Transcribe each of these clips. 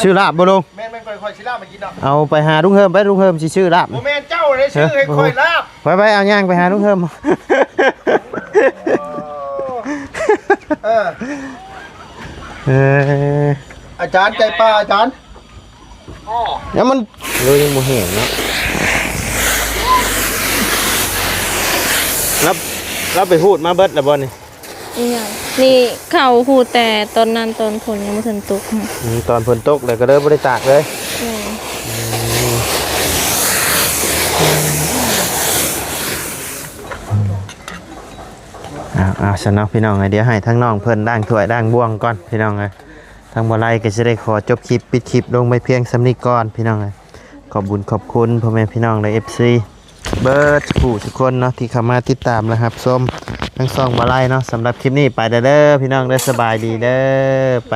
ชื่อลาบบ่ลุงแม่นค่อยๆสิลาบมากินเนาะเอาไปหาลุงเฮิมไปลุงเฮิมสิชื่อลาบบ่แม่นเจ้าเลยชื่อให้ค่อยลาบไปเอาย่างไปหาลุงเฮิมอาจารย์ใจปลาอาจารย์แล้วมันเลยยังโมเห็นเนาะรับไปพูดมาเบิดแล้วบอลนี่นี่เข่าหูแต่ตอนนั้นตอนฝนยังไม่ถึงตกตอนฝนตกเลยก็เลยบริจาคเลยฉันน้องพี่น้องไงเดี๋ยวให้ทั้งน้องเพิ่นด่างถ้วยด่างบ่วงก่อนพี่น้องไงทางบ่ไลก็จะได้ขอจบคลิปปิดคลิปลงไปเพียงสำนีก่อนพี่น้องไงขอบบุญขอบคุณพ่อแม่พี่น้องใน FC เบิร์ดผู้ทุกคนเนาะที่เข้ามาติดตามนะครับส้มทั้งสองบ่ไลเนาะสำหรับคลิปนี้ไปเด้อพี่น้องได้สบายดีเด้อไป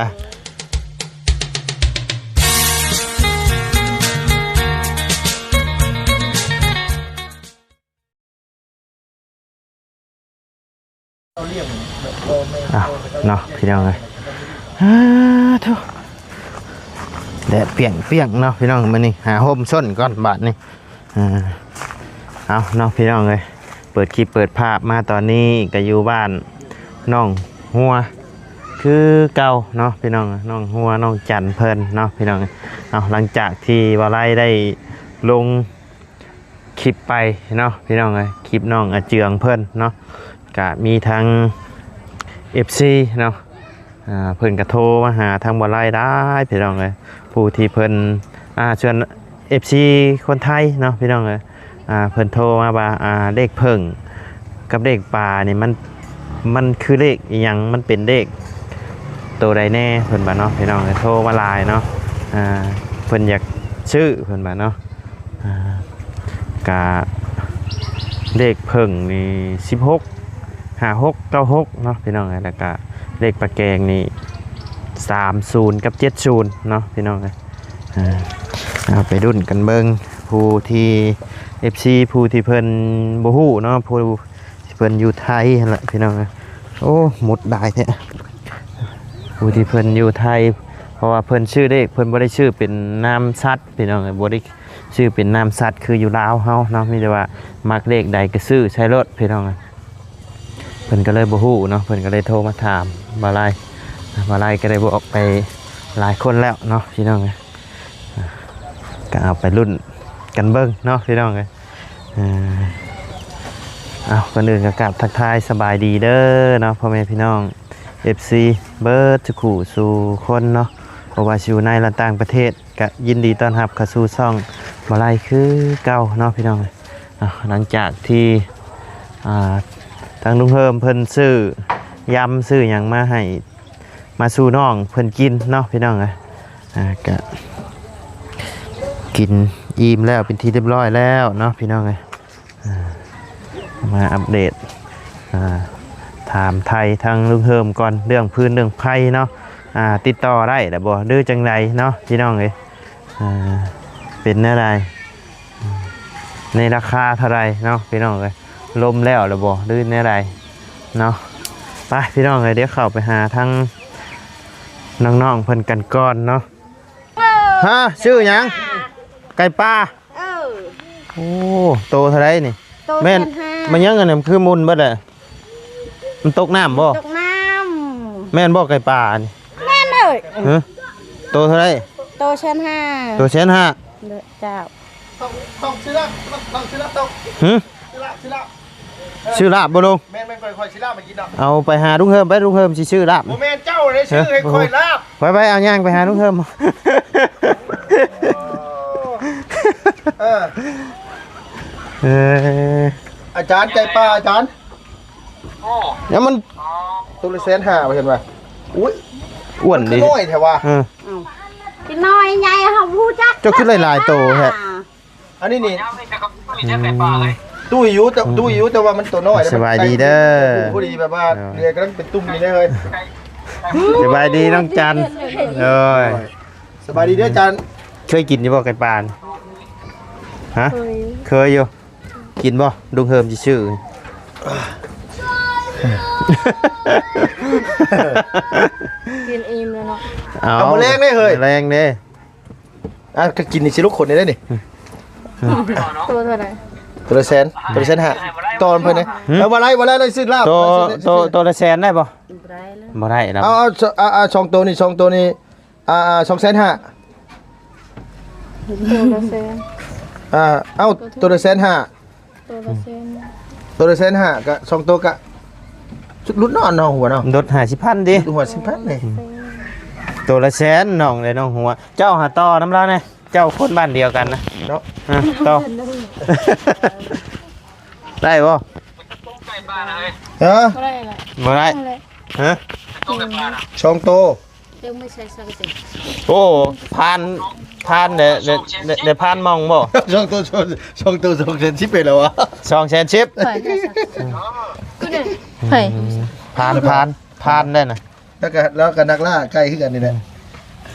เนาะพี่น้องเลยทุกแดดเปลี่ยงเนาะพี่น้องมานี่หาห่มส้นก่อนบาทนี่เอาเนาะพี่น้องเลยเปิดคลิปเปิดภาพมาตอนนี้ก็อยู่บ้านน้องหัวคือเก่าเนาะพี่น้องน้องหัวน้องจันเพลินเนาะพี่น้องเอาหลังจากที่วาไลได้ลงคลิปไปเนาะพี่น้องเลยคลิปน้องอาเจืองเพลินเนาะก็มีทั้งFC เนาะเพิ่นกระโทรมาหาทางบ่ไล่ได้พี่น้องเลยผู้ที่เพิ่นชวน FC คนไทยเนาะพี่น้องเลยเพิ่นโทรมาว่าเลขเพิ่งกับเลขปลานี่มันคือเลขอีหยังมันเป็นเลขตัวใดแน่เพิ่นบ่เนาะพี่น้องเลยโทรมาไลน์เนาะเพิ่นอยากชื่อเพิ่นบ่เนาะกะเลขเพิ่งนี่165696เนาะพี่น้องเลยแล้วก็เลขปลาแกงนี่30กับ70เนาะพี่น้องเอาไปดุนกันเบิ้งผู้ที่ FC ผู้ที่เพิ่นบ่ฮู้เนาะผู้ที่เพิ่นอยู่ไทยนั่นแหละพี่น้องโอ้หมดได้แท้ผู้ที่เพิ่นอยู่ไทยเพราะว่าเพิ่นชื่อเลขเพิ่นบ่ได้ชื่อเป็นนามสัตว์พี่น้องบ่ได้ชื่อเป็นนามสัตว์คืออยู่ลาวเฮาเนาะมีแต่ว่ามักเลขใดก็ซื้อใช้รถพี่น้องเพิ่นก็เลยบ่ฮู้เนาะเพิ่นก็เลยโทรมาถามบ่ไล่ก็ได้บอกไปหลายคนแล้วเนาะพี่น้องก็เอาไปรุ่นกันเบิ่งเนาะพี่น้องเอาคนอื่นก็กราบทักทายสบายดีเด้อเนาะพ่อแม่พี่น้อง FC เบิร์ดทุกคู่สู่คนเนาะบ่ว่าอยู่ในและต่างประเทศก็ยินดีต้อนรับเข้าสู่ช่องบ่ไล่คือเก่าเนาะพี่น้องหลังจากที่ทางลุงเฮิมเพิ่นซื้อยำซื้ออย่างมาให้มาสู่น้องเพิ่นกินเนาะพี่น้องก็กินอิ่มแล้วเป็นที่เรียบร้อยแล้วเนาะพี่น้องมาอัปเดตถามไทยทางลุงเฮิมก่อนเรื่องพื้นเรื่องไผ่เนาะติดต่อได้แต่บ่ดื้อจังไรเนาะพี่น้องเป็นอะไรในราคาเท่าไรเนาะพี่น้องลมแล้วหรือบ่ดื้อในอะไรเนาะไปพี่น้องเดี๋ยวเข้าไปหาทั้งน้องๆเพิ่นกันก่อนเนาะฮะชื่อหยังไก่ปลาโอ้โตเท่าไรนี่แม่นมันยังไงเนี่ยคือมุนบ่ได้มันตกน้ำบ่ตกน้ำแม่นบ่ไก่ปลานี่แม่นเลยโตเท่าไรโตชั้น5โตชั้น5เจ้าต้องชื่อละต้องชื่อละต้องชื่อลาบบ่ลุงแม่นค่อยๆสิลาบมากินเนาะเอาไปหาลุงเฮิมไปลุงเฮิมสิชื่อลาบบ่แม่นเจ้าเลยชื่อให้ค่อยลาบไปเอาย่างไปหาลุงเฮิมอาจารย์ใจปลาอาจารย์แล้วมันตัวละ150,000เห็นป่ะอุ้ยอ้วนดิน้อยแท้ว่ากินน้อยใหญ่เฮาฮู้จักเจ้าขึ้นหลายๆโตแท้อันนี้นี่ตู้อยู่แต่ว่ามันตัวน้อยสบายดีเด้อพอดีแบบว่าเรียกกันเป็นตุ้มนี่ได้เลยสบายดีน้องจันสบายดีเด้อจันเคยกินอยู่บ่ไก่ปลาเคยอยู่กินบ่ลุงเฮิมชื่อ กินอิ่มแล้วเนาะ เอามาแรงได้เฮ้ย แรงเด้ อ่ะก็กินนี่สิลูกคนนี่ได้นี่ ตัวเท่าไหร่ ตัวละแสนตัวละแสนห้าตอนเพิ่นเนี่ยแล้ววันไรเลยซื้อลาบ ตัวละแสนได้บ่ ได้เลย บ่ได้ครับ เอาสองตัวนี่2,500,000 ตัวละแสน เอาตัวละ1,500,000 ตัวละแสน ตัวละ1,500,000ก็2ตัวก็ชุดลุ้นนอนเนาะหัวเนาะ ลด50,000ดิ หัว10,000นี่ ตัวละแสนน้องเลยน้องหัวเจ้าหาต่อน้ำลาวแน่เจ้าคนบ้านเดียวกันนะ เนาะ ต่อได้บ่ เออ ก็ได้ละ บ่ได้ฮะ 2ตัว เดี๋ยวไม่ใช่สักสิ โอ้พานเดี๋ยวพานมองบ่ 2ตัว10เป็นแล้ววะ 200,000ชิป ไผ่ก็ได้ไผ่ พานได้น่ะ แล้วก็นักล่าใกล้ขึ้นกันนี่แหละ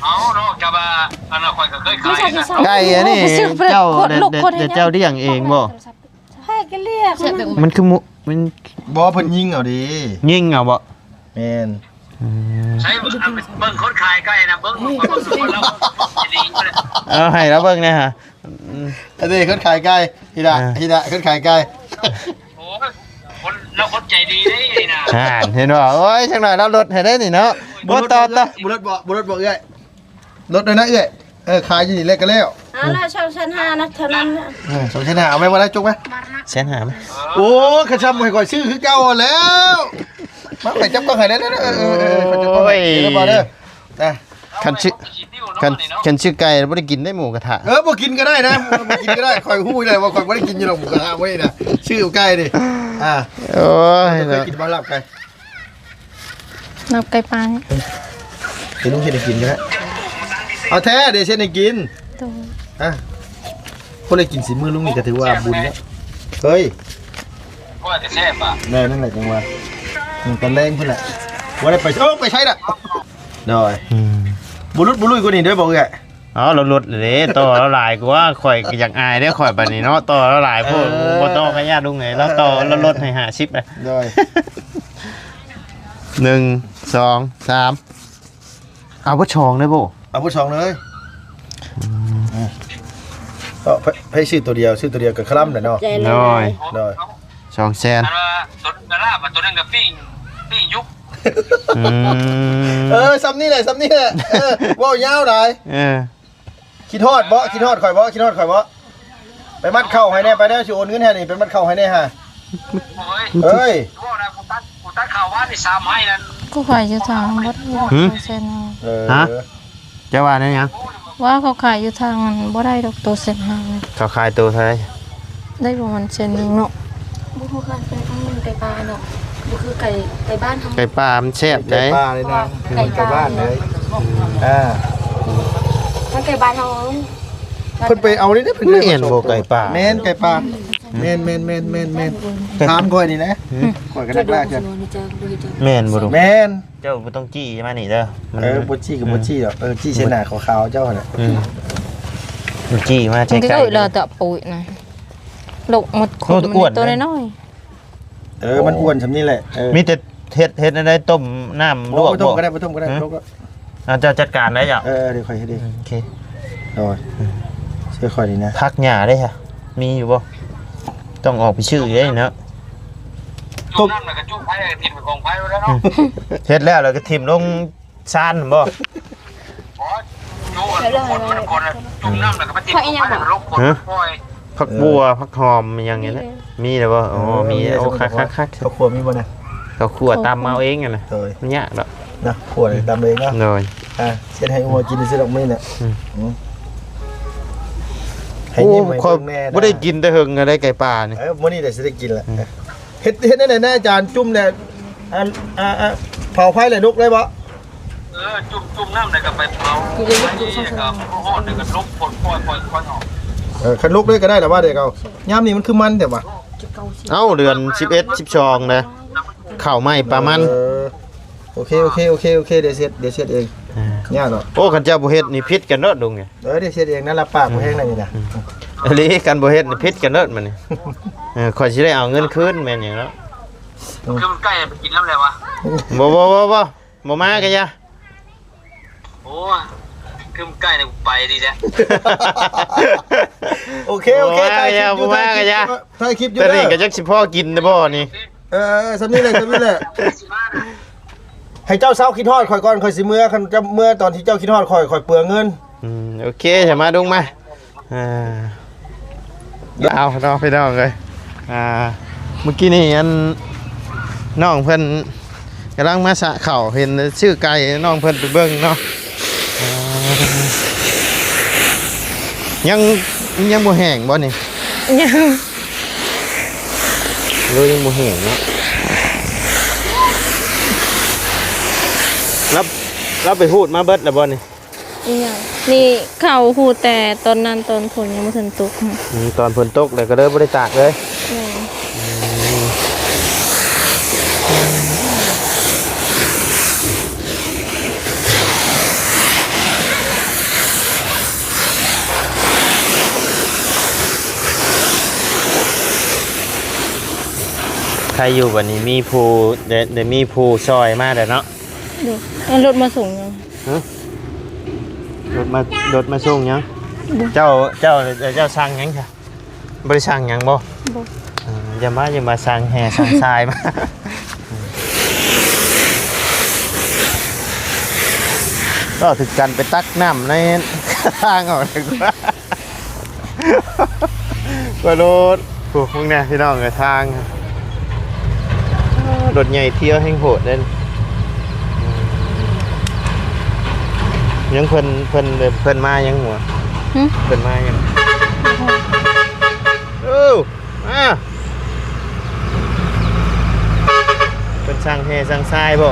เอาเนาะจะมาอันนั้นค่อยก็เคยขายนะ ไก่อันนี้เจ้าเดี๋ยวเจ้าเลี้ยงเองบ่ ให้กันเรียก มันคือมัน บอเพิ่นยิงเอาดิ ยิงเอาบ่ แมน ใช้เบิ่งคนขายใกล้นะเบิ่งคนเราดีเลย เอาให้แล้วเบิ่งเนี่ยฮะ อันนี้คนขายไก่ฮิดะคนขายไก่ โอ้คนเราคนใจดีได้นะ เห็นบ่โอ้ยจังหน่อยเราลดให้ได้นี่เนาะบ่ต่อ บุรุษบอกเอ้ยรถเลยนะเอ้ยขายอยู่นี่เล็กกันแล้ว แล้วช่องชั้น5นะเท่านั้น สองชั้นหาเอาไหมวันละจุกไหม แสนหามั้ย โอ้ขชำหอยก่อยชื่อคือเก่าแล้วมาไปจับก็หายได้แล้วขจับก็หายได้บ่เด้อ คันชื่อไก่บ่ได้กินได้หมูกระทะ บ่กินก็ได้นะบ่กินก็ได้คอยฮู้เลยว่าคอยบ่ได้กินอยู่หรอกหมูกระทะบ่ได้นะชื่อไก่ดิโอ้ย เคยกินบ่ลับไก่ นับไก่ปลาเนี่ย เดี๋ยวลุงเฮ็ดให้กินก็ได้เอาแท้เดี๋ยวเฮ็ดให้กิน ตัว คนเลยกินสีมือลุงนี่ก็ถือว่าบุญแล้วเฮ้ย ว่าจะแซ่บอ่ะ แน่นั่นแหละจังหวะตอนแรงเพิ่นแหละว่าได้ไปไปใช้ละได้บุรุษกว่านี้ด้วยบอกเลย อ๋อเราลดเลยต่อเราหลายกว่าข่อยอยากอายได้ข่อยบัดนี้เนาะต่อเราหลายพวกบ่ต่อกันญาติลุงไงแล้วต่อเราลดให้50เลย ได้ 1 2 3เอาบ่ชองได้บ่ เอาผู้ชองเลยให้ซื้อตัวเดียวกับคลั่มน่ะเนาะ น้อย ได้ 2แสน อันว่าตัวกระลาบตัวนั้นกับปิ้งยุบ ซ้ำนี่แหละว่ายาวได้ คิดฮอดข่อยบ่ไปมัดเข้าให้แน่ไปได้สิโอนเงินให้นี่ไปมัดเข้าให้แน่ฮะเฮ้ย ว่านะกูตัดข่าวว่าที่3ให้นั้น ก็ขายอยู่ทางวัดเซน ฮะจะว่าได้ยัง ว่าเขาขายอยู่ทางบ่ได้ดอกตัวเซนห้า เขาขายตัวเท่าไหร่ ได้ประมาณเซนนึงเนาะ บุคือการเป็นทั้งมันไก่ปลาเนาะบุคือไก่บ้านทั้ง ไก่ป่ามันแซ่บ ไก่ ได้ ป่าเลยนะไก่บ้านเลย ทั้งไก่บ้านทั้ง เพิ่นไปเอานี่เพิ่น ไม่เห็นบ่ไก่ป่า แม่นไก่ป่าแม่นถามก่อยนี่นะก่อยก็นักล่าจ้ะ แม่นบ่ลูก แม่น เจ้าบ่ต้องจี้มานี่เด้อมัน บ่จี้กับบ่จี้หรอกจี้เส้นหน้าขาวๆเจ้าน่ะ มันจี้มา มัน ใช้ ก็ ไก่ เลยเราจะปุ๋ยนะลูกหมดขนตัวน้อย มันอ้วนซำนี้แหละ มีแต่เฮ็ดได้ต้มน้ำลวก บ่ต้ บ่ มก็ได้ลวกก็ เอาเจ้าจัดการได้จ้ะ เดี๋ยวค่อยให้ดี โอเค โดยช่วยค่อยดีนะ พักหญ้าได้ค่ะมีอยู่บ่ต้องออกไปชื่อได้เนาะ จุ่มน้ำแล้วก็จุ่มไผ่ทิ่มของไผ่แล้วเนาะ เฮ็ดแล้วก็ทิ่มลงซานบ่ จุ่มคนมันคนจุ่มน้ำแล้วก็ไปทิ่มของไผ่ลงคนปล่อย ผักบัวผักหอมอย่างเงี้ยนะมีแล้วบ่อ๋อมีโอ้คัก เขาครัวมีบ่นะ เขาคั่วตำเอาเองอะนะ โดย มันยากดอก นะครัวตามเองเนาะ โดย เส้นให้งัวกินซื้อดอกไม้เนี่ยให้ โอ้ ยิ้มให้ ค่อย แม่ บ่ได้กินแต่หึงอะได้ไก่ป่านี่ มื้อนี้ได้สิได้กินแหละเฮ็ดนั่นแหละอาจารย์จุ่มเนี่ยเผาไฟเลยลุกได้บ่ จุ่มน้ำแล้วก็ไปเผากับโคตรแล้วก็ลบผลปล่อยออก คันลุกเลยก็ได้แต่ว่าเด็กเอายามนี้มันคือมันแต่ว่า เอ้าเดือน11 12นะข้าวไหม้ปลามัน โอเคเดี๋ยวเช็ดเองยากเนาะ โอ้คันเจ้าบ่เฮ็ดนี่ผิดกันเนาะลุงไง เดี๋ยวเช็ดเองนั่นละปากบ่แห้งนั่นนี่นะ อันนี้กันบ่เฮ็ดนี่ผิดกันเนาะมันนี่ข่อยสิได้เอาเงินคืนแม่นหยังเนาะ คือมันใกล้ไปกินน้ำเลยวะ บ่มากันยะ โอ้คือมันใกล้เนี่ยกูไปดีแท้ โอเคถ่ายคลิปอยู่ถ่ายคลิปอยู่ แต่นี่ก็จักสิพ่อกินได้บ่นี่ สำนี่แหละให้เจ้าเศร้าคิดฮอดข่อยก่อนข่อยสิเมื่อคันจะเมื่อตอนที่เจ้าคิดฮอดข่อยเปลืองเงิน โอเคจะมาดุงมาเอาน้องพี่น้องเลยเมื่อกี้นี่อันน้องเพิ่นกำลังมาสะเข่าเห็นชื่อไก่น้องเพิ่นไปเบิ่งเนาะยังบ่แห้งบ่นี่ ยัง รู้ยังบ่แห้งเนาะรับไปพูดมาเบิดแล้วบ่นี่ ยังนี่เขาหูแต่ตอนนั้นตอนฝนยังไม่ทันตก ตอนฝนตกเลยก็เลยบ่ได้ตากเลย แม่ ใครอยู่วันนี้มีผู้เดี๋ยวมีผู้ซอยมาเด้อเนาะ ดูเอารถมาส่งยัง รถมาส่งยังเจ้าสั่งยังค่ะบริสั่งยังบ่อย่ามาสั่งแห่สั่งทรายมาก็ถึงกันไปตักน้ำในทางออกดีกว่ารถพวกนี้พี่น้องในทางรถใหญ่เที่ยวแห่งโหดเด่นยังเพิ่นมายังหัวเพิ่นมายังมาเพิ่นสั่งแห่สั่งทรายบ่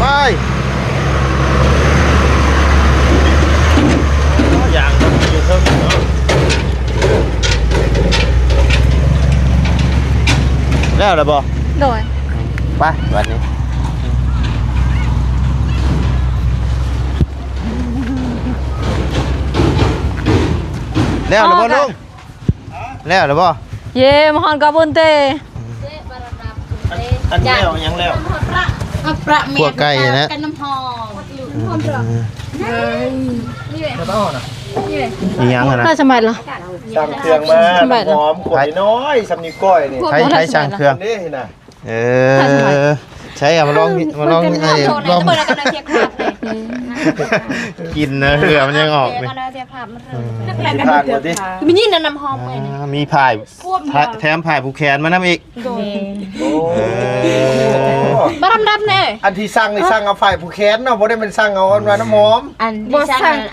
ไปอย่างต้องอยู่เพิ่มเนาะแล้วล่ะบ่ โดย ไปวันนี้แล้วหรือเปล่าลุงแล้วหรือเปล่า เย่มหอนกับบุญเต อันแล้วยังแล้ว พวกไก่นะ กันน้ำหอม มียังนะ น่าจะมาเหรอ สั่งเครื่องมาหอมขวดน้อยสำนีก้อยนี่ ใช้ช่างเครื่อง นี่นะ ใช้มาลองไอ้ลองกินนะเหือมันยังออกเลย สิผ่านหมดดิ มีนี่น้ำหอมเลย มีผ่ายแถมผ่ายผูกแขนมาน้ำอีก โอ้ บ้าดำเนี่ย อันที่สั่งนี่สั่งเอาฝ่ายผู้แค้นเนาะบ่ได้เป็นสั่งเอาอันว่าน้ำหอม อันที่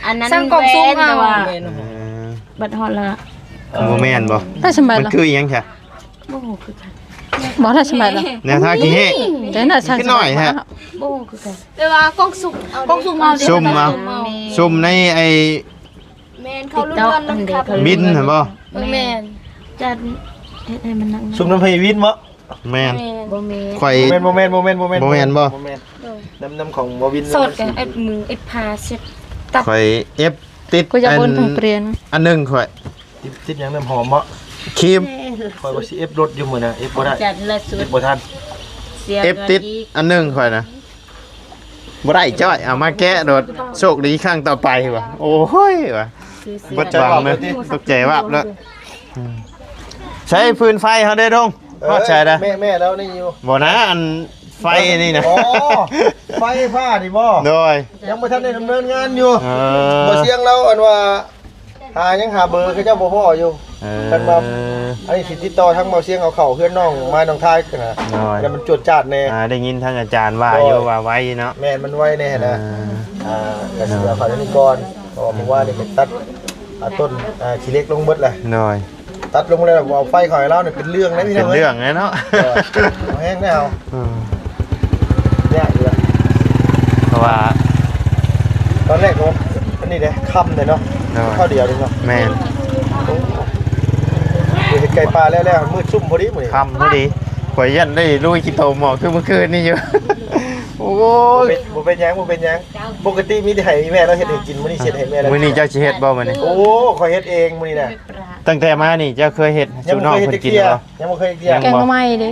อันนั้นสั่งกล่องซุ่มค่ะบัดฮอดละ โมแมนบ่ น่าจะมา มัน เหรอ คือยังค่ะ โบ้คือกัน บอกน่าจะมาเหรอ แนวทางกี่เฮ้ แต่น่าจะ ขึ้นหน่อยฮะ โบ้คือกันแต่ว่ากล่องซุ่มเอา ซุ่มในไอ้ แมนเขาลุ้นกันครับ บินเห็นบ่ แมนจัดให้มันนั่ง ซุ่มน้ำพริกวิทย์บ่ แมน บ่แมน ข่อย โมเมนต์บ่ บ่ น้ำของบ่วิน สดกันไอ้มือไอ้พาเสร็จตับ ข่อยเอฟติด กูจะบนถึงเปลี่ยน อันหนึงข่อย ติดยังน้ำหอมบ่ ครีม คอยว่าสิเอฟรถอยู่มื้อน่ะเอฟบ่ได้ จัดละสุด บ่ทัน เสีย เอฟติดอันหนึงข่อยนะบ่ได้จ้อยเอามาแกะโดดโชคดีครั้งต่อไปว่ะโอ้ยว่ะบ่จังเลยตกใจว่าบแล้วใช้ฟืนไฟเฮาได้ดงพอดใช่นะ แม่แล้วนี่อยู่ บ่นะอันไฟนี่นะ อ๋อไฟฟ้านี่บ่ โดย ยังบ่ทันได้ดำเนินงานอยู่ เอ บ่เสียงเราอันว่ายังหาเบอร์เขาเจ้าบ่พออยู่ กันมา อันนี้สิติดต่อทั้งเบาเสียงเอาเข้าเฮือนน้องมาน้องทายกันนะ โดย แล้วมันจวดจาดแน่ ได้ยินทางอาจารย์ว่าอยู่ว่าไว้เนาะ แม่นมันไว้แน่นะก็สิเอาเข้าในนี้ก่อนเพราะว่าผมว่านี่มันตัดต้นขี้เล็กลงเบิดแหละ โดย ตัดลงเลยเอาไฟเข้าให้เราเนี่ยเป็นเรื่องนะพี่น้ เป็ อน ง เรื่องเลยเนาะ เอาแห้งแน่เอา เนี่ยอยู่อะ เพราะว่า ตอนแรกผมอันนี้เด้ค่ำเลยเนาะข้าวเดียวเลยเนาะ แม่น คือเห็ดไก่ปลาแล้วมืดซุ่มพอดีหมดเลย คำพอดีข่อยยันได้ลุยกิโตหมอกคือเมื่อคืนนี่อยู่ โอ้ย บ่เป็นหยังปกติมีแต่ให้แม่เราเฮ็ดให้กินมื้อนี้เฮ็ดให้แม่แล้ว มื้อนี้เจ้าสิเฮ็ดบ่มื้อนี้ โอ้ขอยเฮ็ดเองมื้อนี้น่ะ ตั้งแต่มานี่เจ้าเคยเฮ็ด ยัง สู่ บ่ น้อง เคยเฮ็ด เพิ่นกิน เกีย บ่ ยังบ่เคยเกีย ยัง แกงหน่อไม้เด้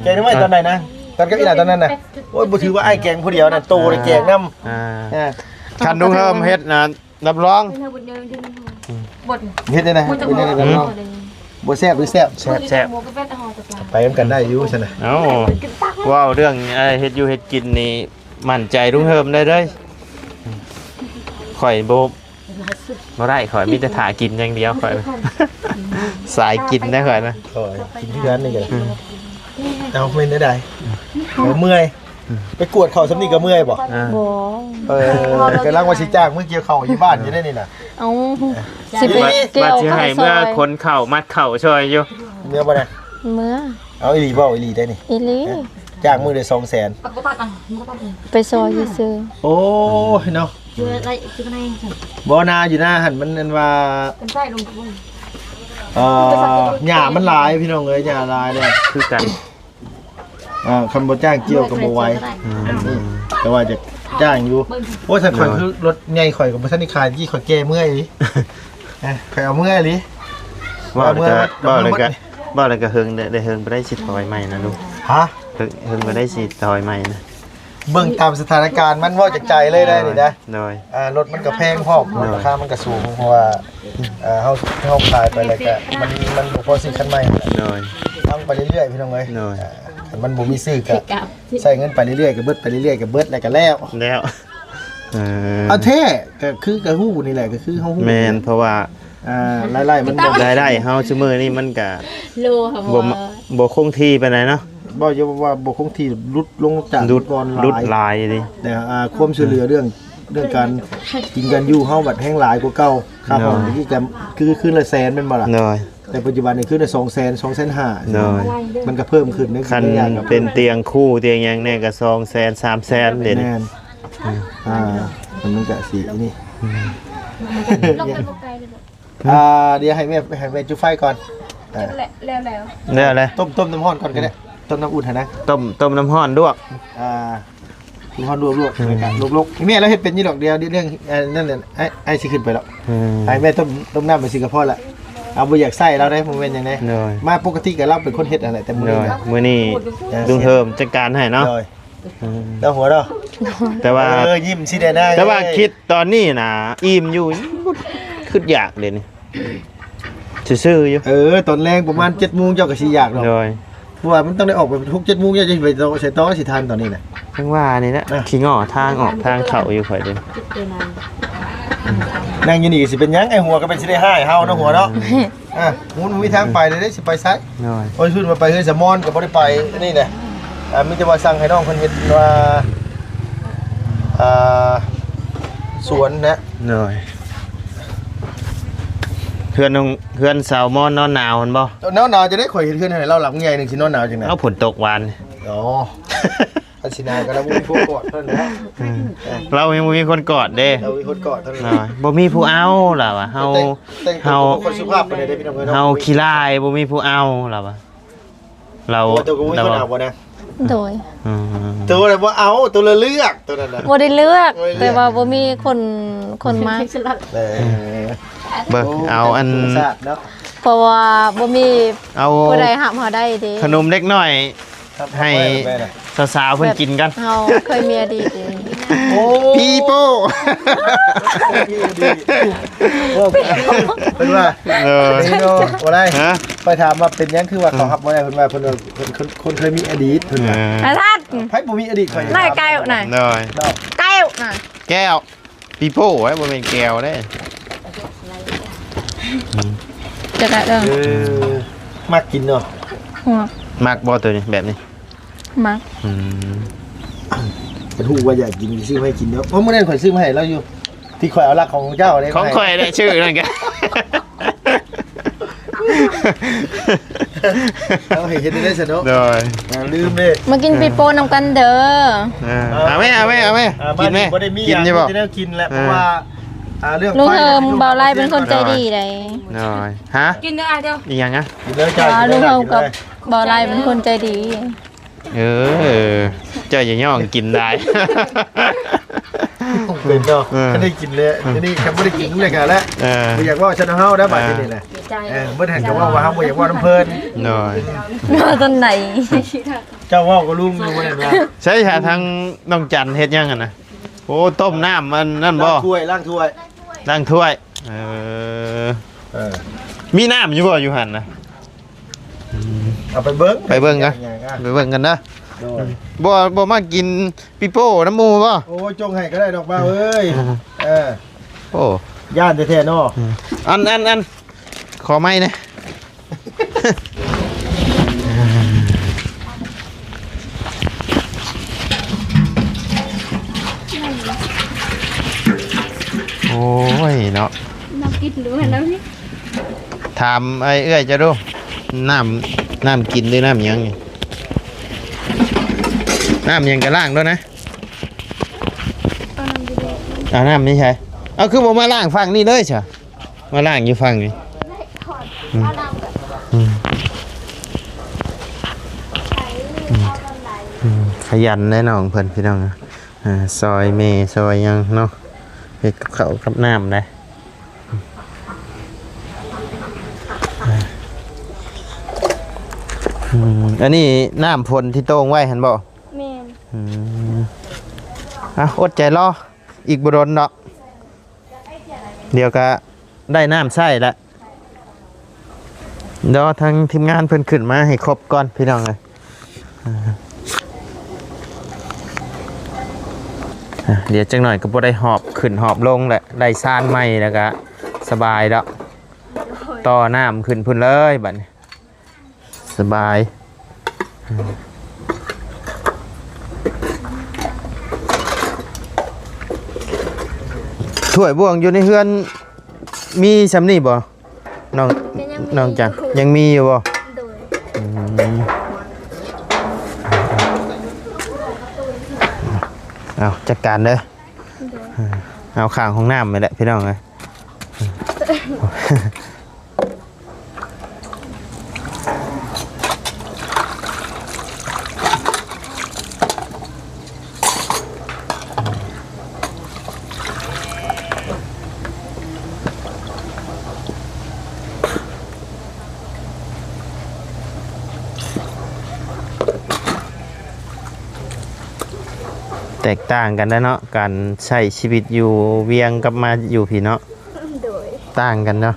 แกงไม่ตอนไหนนะตอนกับอีหลาตอนนั้นน่ะโอ้ยบ่ถือว่าไอ้แกงผู้เดียวน่ะโตเลยแกงนำ อ่าคันดุงเฮิมเฮ็ดนะรับรอง เป็นเธอบนเดินบน เฮ็ดได้นะ บนตะ เฮ็ด โก ได้ น นะ บ่แซ่บหรือแซ่บ แซ่บ หมูกาแฟตะหอตะปลา ไปกันได้อยู่ซั่นน่ะ เอ้าว้าวเรื่องเฮ็ดอยู่เฮ็ดกินนี่มั่นใจดุงเฮิมได้เลยข่อยบ่ได้ข่อยมีแต่ถ่ากินอย่างเดียวข่อยสายกินได้ข่อยนะ โอ้ยกินที่ร้านนี่ก็เอาไม่ได้ได้เมื่อยไปกวดเข่าสำนี่ก็เมื่อยบ่ บ่ กำลังว่าสิจ้างมื้อเกี่ยวเข่าอยู่บ้านอยู่ได้นี่น่ะ เอาสิไปเกี่ บั ย ด ว สิ ข้าว ให้ ซ เมื่อ อย คนเข่ามัดเข่าช่วยอยู่ เมื่อบ่ได้ เมื่อ เอาอีหลีบ่อีหลีได้นี่ อีหลี จ้างมื้อได้200,000 ปักปักอ่ะหมูกระทะ ไปซอยซื่อ โอ้ยเนาะ เชื่ออะไรคืออะไร บ่นาอยู่หน้าหั่นมันอันว่า เป็นไส้ลงทุน หญ้ามันหลายพี่น้องเอ้ยหญ้าหลายเนี่ย คือกัน คันบ่จ้างเกี่ยวก็บ่ไหวอันนี้แต่ว่าจะจ้างอยู่โอ้ยถ้าข่อยคือรถใหญ่ข่อยก็บ่ทันได้ขายที่ข่อยแก้เมื่อยอีข่อยเอาเมื่อยอี บ่เลยก็เฮิงได้เฮิงบ่ได้สิถอยใหม่นะลูก ฮะ เฮิงบ่ได้สิถอยใหม่นะ เบิ่งตามสถานการณ์มันเว้าจากใจเลยได้นี่นะ โดย รถมันก็แพงพร้อมราคามันก็สูงเพราะว่าเฮาขายไปแล้วก็มันบ่พอซื้อคันใหม่ โดย ฟังไปเรื่อยๆพี่น้องเอ้ย โดย มันบ่มีซื้อก็ใส่เงินไปเรื่อยๆก็เบิดไปเรื่อยๆก็เบิดแล้วก็แล้ว แล้ว เอาแท้ก็คือกระฮู้นี่แหละก็คือเฮาฮู้ แมนเพราะว่าร ายๆมันบ่ รายได้เฮาซุมื้อนี้มันก็ โลค่ะ บ่คงที่ปานใดเนาะ บ่อย่าว่าบ่คงที่ลุดลงจาก ดุด ก่อน ดุด หลาย ลายดิ แต่ความช่วยเหลือเรื่องการกินกันอยู่เฮาบัดแห้งหลายกว่าเก่าค่าห้องนี่ก็คือคืนละแสนแม่นบ่ล่ะ โดย แต่ปัจจุบันนี่คืนละ200,000 2,500,000 โดย มันก็เพิ่มขึ้นใน คัน อย่างกับ เป็นเตียงคู่เตียงหยังแน่ก็200,000 300,000เด่น แม่นมันก็สินี่ ลงไปไกลเลย เดี๋ยวให้แม่จุดไฟก่อน แล้ว แล้วอะไร ต้มน้ำร้อนก่อนก็ได้ต้มน้ำอุ่นให้นะ ต้มน้ำร้อนลวก น้ำร้อนลวกๆลวกๆแม่เราเฮ็ดเป็นยี่ดอกเดียวเรื่องนั่นน่ะไอ้สิขึ้นไปแล้วไอ้แม่ต้มน้ำไปสิก็พอละเอาบ่อยากใส่เราได้ผมเป็นจังได๋ โดย มาปกติก็เราเป็นคนเฮ็ดอะไรแต่มื้อ โด นี้ ย นะ มื้อนี้ลุงเทิมจัดการให้เนาะ แล้วหัวเรา แต่ว่า ยิ้มสิได้นะ แต่ว่าคิดตอนนี้น่ะอิ่มอยู่คิดอยากเด้นี่ซื่อๆอยู่ ตอนแรงประมาณ 7:00 นเจ้าก็สิอยากดอก โดย เพราะว่ามันต้องได้ออกไปทุก 7:00 นเจ้าจะไปใส่ต่อสิทานตอนนี้น่ะ จังว่านี่นะขี้ง้อทางออกทางเข้าอยู่ข่อยเด้ นั่งอยู่นี่สิเป็นหยังไอ้หัวก็เป็นสิได้ห้ายเฮาเนาะหัวเนาะมุนมีทางไปเลยได้สิไปไส โดย โอ้ยขึ้นมาไปเฮ้ยสมอนก็บ่ได้ไปนี่แหละมีแต่ว่าสั่งให้น้องเพิ่นเฮ็ดว่าสวนนะ โดยเพื่อนสาวมอนนอนหนาวหั่นบ่ หนาวๆจะได้ข่อยเฮ็ดขึ้นให้เราหลังใหญ่นึงสินอนหนาวจังได๋เอาฝนตกวาน อ๋ออันสินาก็แล้วมีผู้กอดเพิ่นนะ เรายังบ่มีคนกอดเด้ เรามีคนกอดเท่านั้น น้อยบ่มีผู้เอาล่ะวะเฮา เฮาคนสุภาพปานใดได้พี่น้องเอ้ย เฮาขี้ลายบ่มีผู้เอาล่ะวะเรา ตัวก็มีคนเอาบ่นะ โดย อืม ตัวน่ะบ่เอาตัวละเลือกตัวนั้นน่ะ บ่ได้เลือก แต่ว่าบ่มีคนมา เออ เบิ่งเอาอัน ชาติเนาะ เพราะว่าบ่มี เอา ผู้ใดห้ามเฮาได้เด้ ขนมเล็กน้อย ให้ แม่น่ะ สาวๆเพิ่นกินกัน เฮาเคยมีอดีตเด้ โอ้ ปีโป้ โอ้เป็นว่า เออ นี่เนาะบ่ได้ ฮะ ไปถามว่าเป็นยังคือว่าเขาฮับบ่ได้เพิ่นว่าเพิ่นว่าคนเคยมีอดีตเพิ่นว่า อาทัด ไผบ่มีอดีตข่อย นายไก่น่ะ น้อย ดอก ไก่น่ะ แก้วปีโป้ไว้บ่แม่นแก้วเด้ จะได้เด้อ มักกินเนาะ หัว มักบ่ตัวนี้แบบนี้ มัก อืม เป็นฮู้ว่าอยากกินซื้อมาให้กินเนาะเพราะมื้อนั้นข่อยซื้อมาให้เราอยู่ ที่ข่อยเอารักของเจ้าได้ ของข่อยได้ชื่อนั่นแก เราเห็นได้ซะเนาะ โดย ลืมเด้ มากินปีโป้นำกันเด้อ เอาไหมกินไหม บ่ได้มี กินใช่ป่ะ จะได้กินแหละเพราะว่าเรื่อง ลุงเฮิมเบาไล่เป็นคนใจดีได้ น้อยฮะ กินเนื้อเดียว อีกอย่างนะ กินเลยจ้า ลุงเฮิมกับเบาไล่เป็นคนใจดี เจ้าอย่าย่องกินได้ เป็นเนาะ เออ ถ้าได้กินเลยทีนี้แค่บ่ได้กินเลยกันแล้ว เออ บ่อยากว่าฉันเฮาได้บาดนี้แหละ ดีใจ เบิ่นหันก็ว่าเฮาบ่อยากว่าน้ำเพิ่น หน่อย มาตอนไหน เจ้าเว้ากับลุงอยู่บ่ได้ว่า ใช่หาทางน้องจันเฮ็ดยังกันนะโอ้ต้มน้ำมันนั่นบ่ ล้างถ้วยล้างถ้วย ล้างถ้วยเออ มีน้ำอยู่บ่อยู่หั่นนะ เอาไปเบิ่ง ไปเบิ่งกันไปเบิ่งกันนะบ่มากินปิโป้น้ำหมูบ่ โอ้ยจงให้ก็ได้ดอกบ่าวเอ้ยอ โอ้ ย่านแท้ๆเนาะ อันขอไม้นะโอ้ยเนาะ น้ำกินด้วยแล้วนี่ ถามไอ้เอ้ยจะดูน้ำกินหรือน้ำหยังนี่น้ำหยังกระล่างด้วยนะ เอาน้ำดี เอาน้ำนี่ใช่เอาคือผมมาล่างฝั่งนี่เลยใช่มาล่างอยู่ฝั่งนี้ ๆถอดเอาน้ำแบบ ขยันแน่นอนเพิ่นพี่น้องนะซอยเมซอยหยังเนาะเฮ็ดกับข้าวกับน้ำได้อันนี้น้ำพลที่โต้งไว้หันบ่ แม่น อดใจรออีกบ่โดนดอกเดี๋ยวก็ได้น้ำใส่ละเดี๋ยวทางทีมงานเพิ่นขึ้นมาให้ครบก่อนพี่น้องเลยเดี๋ยวจังหน่อยก็บ่ได้หอบขึ้นหอบลงแหละได้ซานใหม่แล้วก็สบายแล้วต่อน้ำขึ้นพุ่นเลยบัดนี้สบายถ้วยบ่วงอยู่ในเฮือนมีซำนี่บ่น้องจังยังมีอยู่บ่ โดย เอาจัดการเด้อเอาข้างห้องน้ำไปแหละพี่น้องเลยแตกต่างกันนะเนาะการใช้ชีวิตอยู่เวียงกับมาอยู่พี่เนาะ โดย ต่างกันเนาะ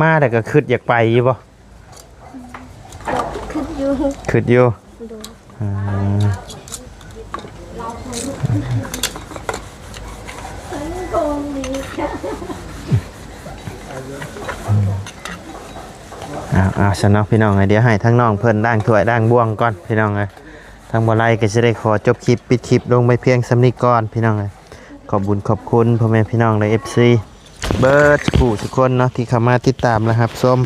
มาแต่ก็คิดอยากไปอยู่บ่ ขึ้นอยู่ คิดอยู่ โดย เอาสนอพี่น้องไงเดี๋ยวให้ทั้งน้องเพิ่นด่างถ้วยด่างบ่วงก่อนพี่น้องไงทั้งบ่ไล่ก็จะได้ขอจบคลิปปิดคลิปลงไปเพียงสำนี้ก่อนพี่น้องไงขอบคุญขอบคุณพ่อแม่พี่น้องใน FC เบิร์ดผู้ทุกคนเนาะที่เข้ามาติดตามนะครับส้ม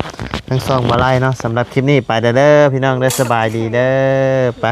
ทั้งสองบ่ไล่เนาะสำหรับคลิปนี้ไปเด้อพี่น้องเด้อสบายดีเด้อไป